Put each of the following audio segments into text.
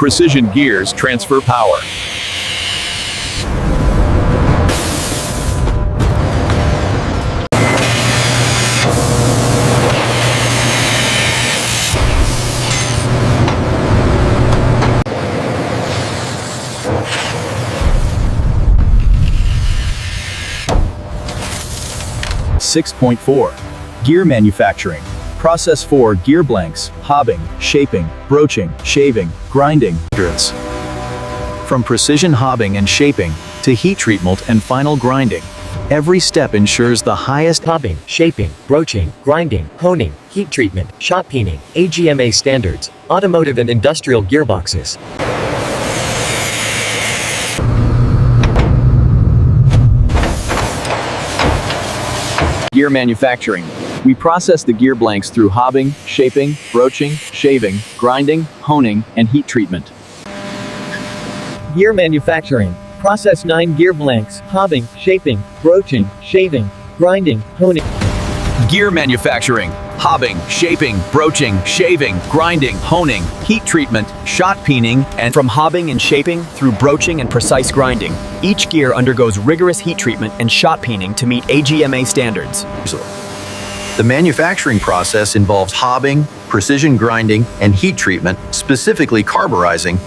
Precision gears transfer power. Six point 4. Gear manufacturing. Process 4. Gear blanks, hobbing, shaping, broaching, shaving, grinding. From precision hobbing and shaping to heat treatment and final grinding, every step ensures the highest hobbing, shaping, broaching, grinding, honing, heat treatment, shot peening, AGMA standards, automotive and industrial gearboxes. Gear manufacturing. We process the gear blanks through hobbing, shaping, broaching, shaving, grinding, honing, and heat treatment. Gear manufacturing. Process 9 gear blanks, hobbing, shaping, broaching, shaving, grinding, honing. Gear manufacturing. Hobbing, shaping, broaching, shaving, grinding, honing, heat treatment, shot peening, and from hobbing and shaping through broaching and precise grinding, each gear undergoes rigorous heat treatment and shot peening to meet AGMA standards. The manufacturing process involves hobbing, precision grinding, and heat treatment, specifically carburizing.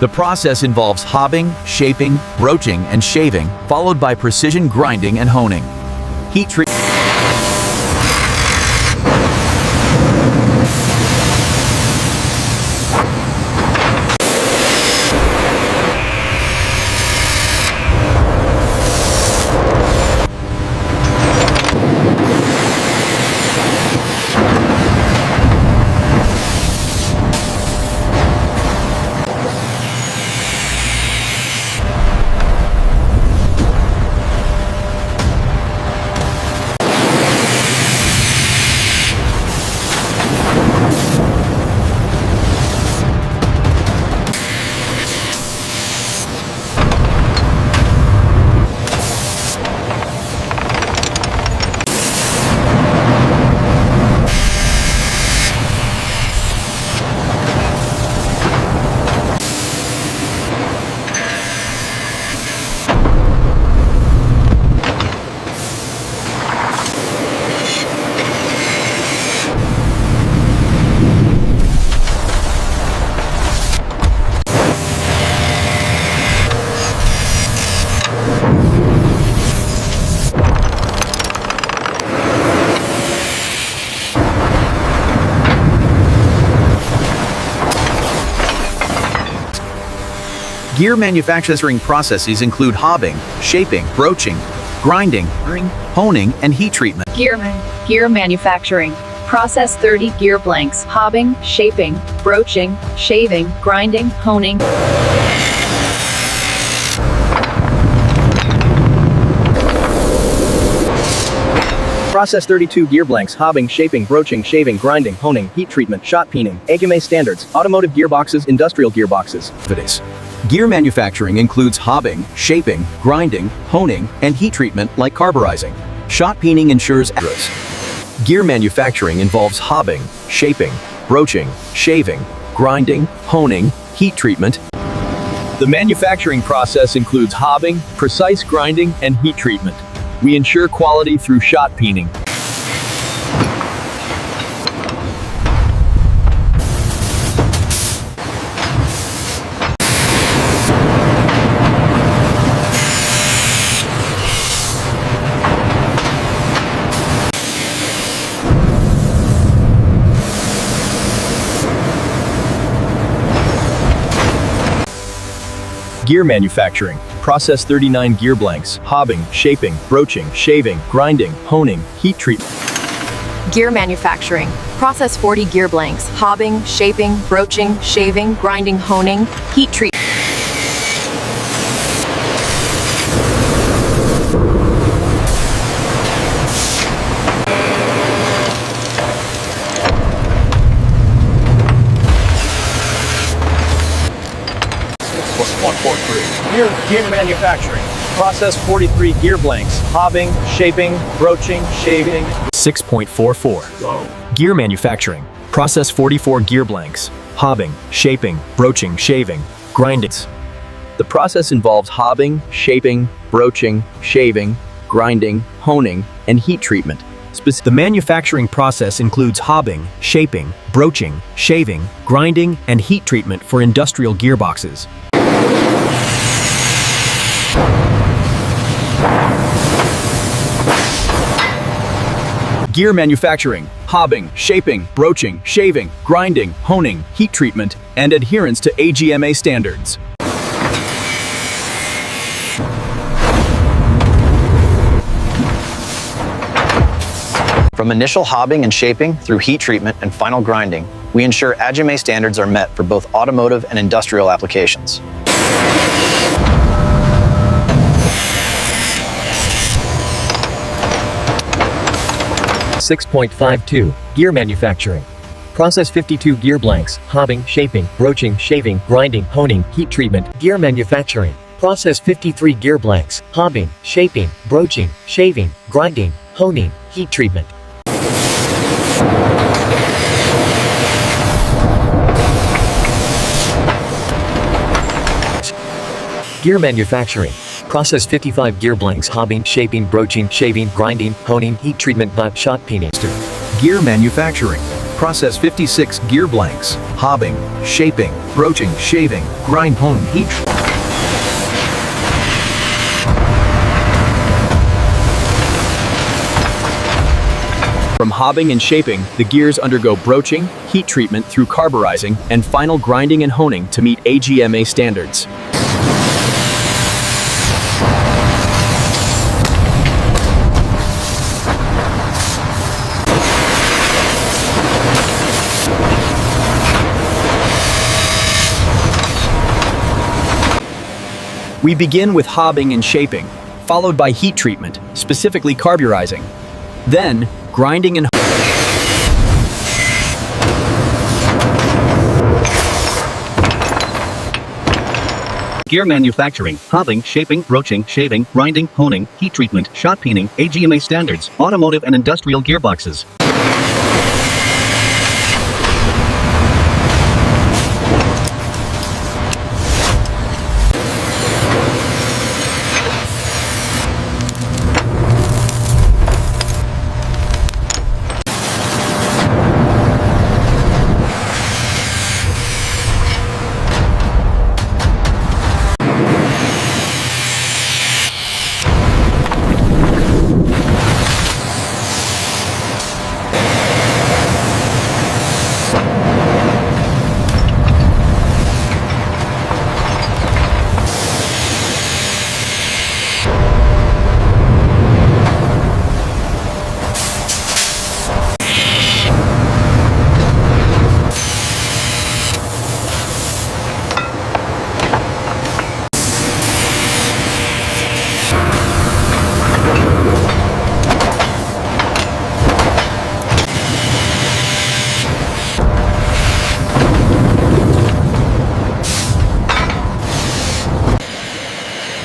The process involves hobbing, shaping, broaching, and shaving, followed by precision grinding and honing. Heat treatment. Gear manufacturing processes include hobbing, shaping, broaching, grinding, honing, and heat treatment. Gear manufacturing. Process 30 gear blanks, hobbing, shaping, broaching, shaving, grinding, honing. Process 32 gear blanks, hobbing, shaping, broaching, shaving, grinding, honing, heat treatment, shot peening, AGMA standards, automotive gearboxes, industrial gearboxes. Gear manufacturing includes hobbing, shaping, grinding, honing, and heat treatment like carburizing. Shot peening ensures accuracy. Gear manufacturing involves hobbing, shaping, broaching, shaving, grinding, honing, heat treatment. The manufacturing process includes hobbing, precise grinding, and heat treatment. We ensure quality through shot peening. Gear manufacturing. Process 39 gear blanks, hobbing, shaping, broaching, shaving, grinding, honing, heat treatment. Gear manufacturing. Process 40 gear blanks. Hobbing, shaping, broaching, shaving, grinding, honing, heat treat. Gear manufacturing. Process 43 gear blanks. Hobbing, shaping, broaching, shaving. 6.44. Gear manufacturing. Process 44 gear blanks. Hobbing, shaping, broaching, shaving, grinding. The process involves hobbing, shaping, broaching, shaving, grinding, honing, and heat treatment. The manufacturing process includes hobbing, shaping, broaching, shaving, grinding, and heat treatment for industrial gearboxes. Gear manufacturing, hobbing, shaping, broaching, shaving, grinding, honing, heat treatment, and adherence to AGMA standards. From initial hobbing and shaping through heat treatment and final grinding, we ensure AGMA standards are met for both automotive and industrial applications. Gear manufacturing. Process 52 gear blanks. Hobbing, shaping, broaching, shaving, grinding, honing, heat treatment. Gear manufacturing. Process 53 gear blanks. Hobbing, shaping, broaching, shaving, grinding, honing, heat treatment. Gear manufacturing. Process 55 gear blanks. Hobbing, shaping, broaching, shaving, grinding, honing, heat treatment, shot peening. Gear manufacturing. Process 56 gear blanks. Hobbing, shaping, broaching, shaving, grind, honing, heat. From hobbing and shaping, the gears undergo broaching, heat treatment through carburizing, and final grinding and honing to meet AGMA standards. We begin with hobbing and shaping, followed by heat treatment, specifically carburizing. Then, grinding and Gear manufacturing, hobbing, shaping, broaching, shaving, grinding, honing, heat treatment, shot peening, AGMA standards, automotive and industrial gearboxes.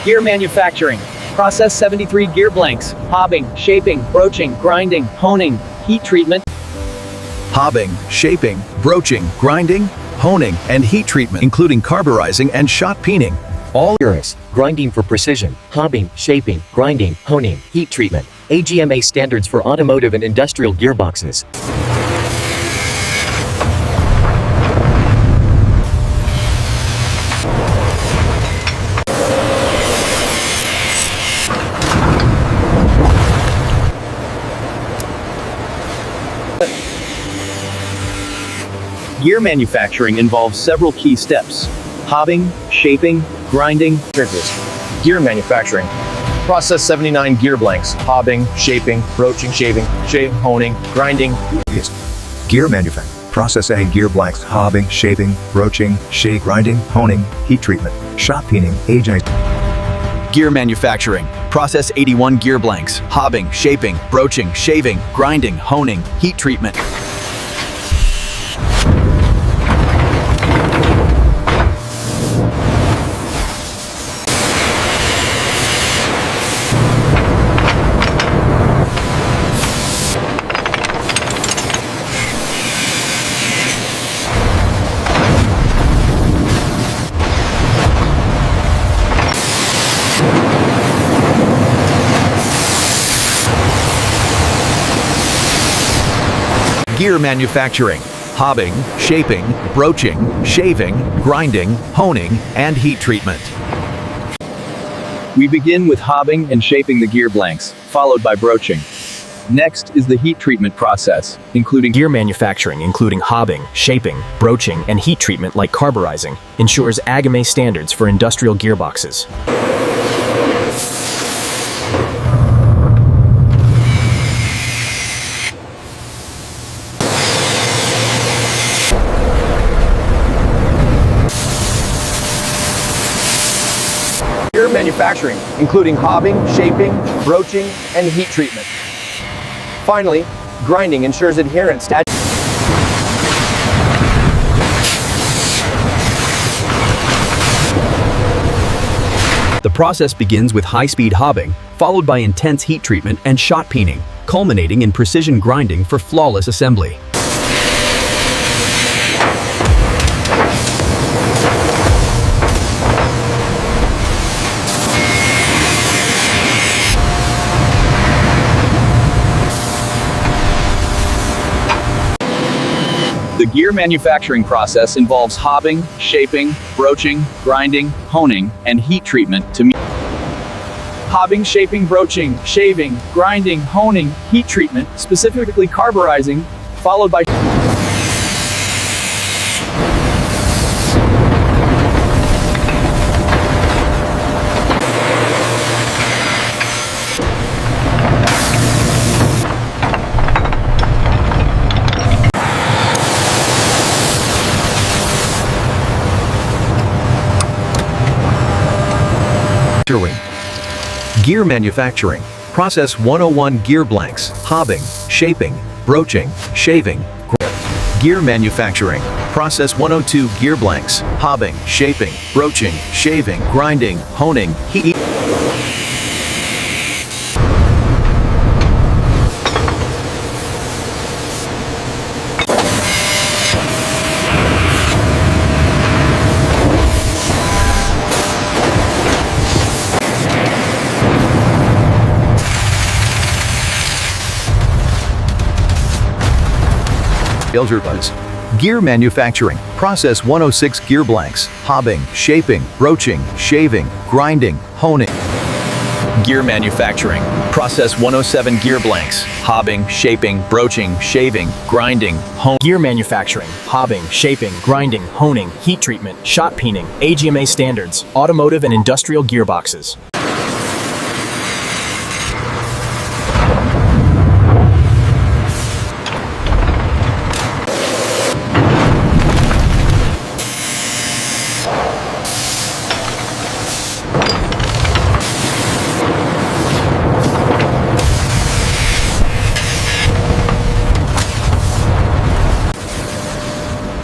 Gear manufacturing. Process 73 gear blanks. Hobbing, shaping, broaching, grinding, honing, heat treatment. Hobbing, shaping, broaching, grinding, honing, and heat treatment, including carburizing and shot peening. All Gears, grinding for precision. Hobbing, shaping, grinding, honing, heat treatment. AGMA standards for automotive and industrial gearboxes. Gear manufacturing involves several key steps. Hobbing, shaping, grinding, gear manufacturing. Process 79 gear blanks, hobbing, shaping, broaching, shaving, honing, grinding. Gear manufacturing. Process A gear blanks, hobbing, shaping, broaching, grinding, honing, heat treatment, shot peening, aging. Gear manufacturing. Process 81 gear blanks, hobbing, shaping, broaching, shaving, grinding, honing, heat treatment. Gear manufacturing, hobbing, shaping, broaching, shaving, grinding, honing, and heat treatment. We begin with hobbing and shaping the gear blanks, followed by broaching. Next is the heat treatment process, including Gear manufacturing, including hobbing, shaping, broaching, and heat treatment like carburizing, ensures AGME standards for industrial gearboxes. gear manufacturing, including hobbing, shaping, broaching, and heat treatment. Finally, grinding ensures adherence to The process begins with high-speed hobbing, followed by intense heat treatment and shot peening, culminating in precision grinding for flawless assembly. The gear manufacturing process involves hobbing, shaping, broaching, grinding, honing, and heat treatment to meet hobbing, shaping, broaching, shaving, grinding, honing, heat treatment, specifically carburizing, followed by Gear manufacturing. Process 101 gear blanks, hobbing, shaping, broaching, shaving. Gear manufacturing. Process 102 gear blanks, hobbing, shaping, broaching, shaving, grinding, honing, heat. Gear manufacturing. Process 106 gear blanks, hobbing, shaping, broaching, shaving, grinding, honing. gear manufacturing. Process 107 gear blanks, hobbing, shaping, broaching, shaving, grinding, honing. Gear manufacturing, hobbing, shaping, grinding, honing, heat treatment, shot peening, AGMA standards, automotive and industrial gearboxes.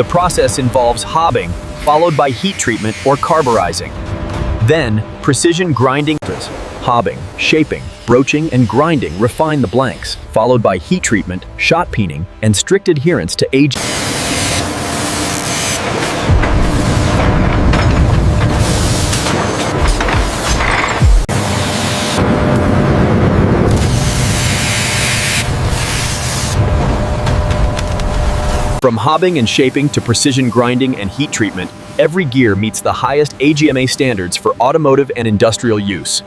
The process involves hobbing, followed by heat treatment or carburizing. Then, precision grinding. Hobbing, shaping, broaching, and grinding refine the blanks, followed by heat treatment, shot peening, and strict adherence to age. From hobbing and shaping to precision grinding and heat treatment, every gear meets the highest AGMA standards for automotive and industrial use.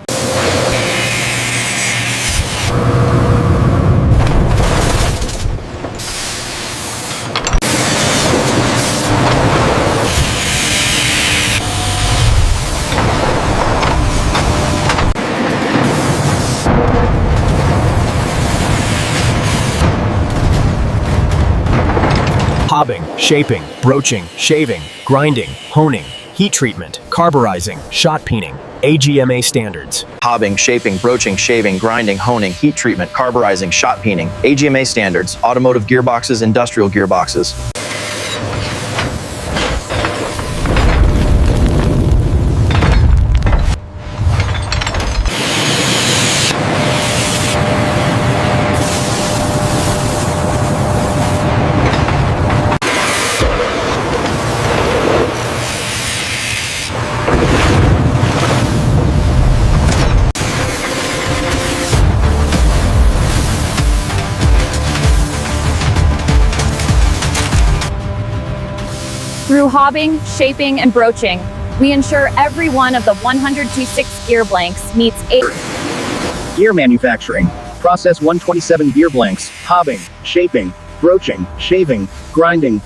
hobbing, shaping, broaching, shaving, grinding, honing, heat treatment, carburizing, shot peening, AGMA standards. Hobbing, shaping, broaching, shaving, grinding, honing, heat treatment, carburizing, shot peening, AGMA standards, automotive gearboxes, industrial gearboxes. Through hobbing, shaping, and broaching, we ensure every one of the 126 gear blanks meets Gear manufacturing. Process 127 gear blanks, hobbing, shaping, broaching, shaving, grinding,